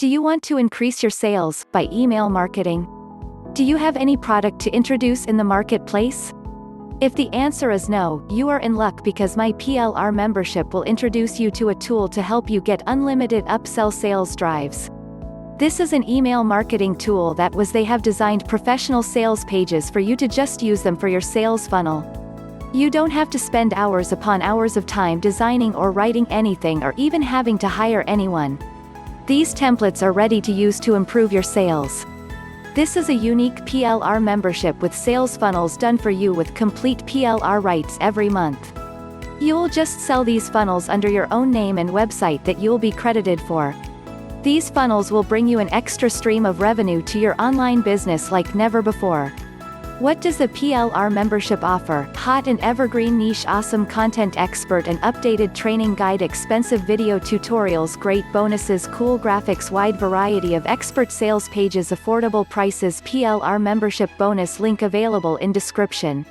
Do you want to increase your sales by email marketing? Do you have any product to introduce in the marketplace? If the answer is no, you are in luck because my PLR membership will introduce you to a tool to help you get unlimited upsell sales drives. This is an email marketing tool they have designed professional sales pages for you to just use them for your sales funnel. You don't have to spend hours upon hours of time designing or writing anything or even having to hire anyone. These templates are ready to use to improve your sales. This is a unique PLR membership with sales funnels done for you with complete PLR rights every month. You'll just sell these funnels under your own name and website that you'll be credited for. These funnels will bring you an extra stream of revenue to your online business like never before. What does the PLR membership offer? Hot and evergreen niche, awesome content, expert and updated training guide, expensive video tutorials, great bonuses, cool graphics, wide variety of expert sales pages, affordable prices. PLR membership bonus link available in description.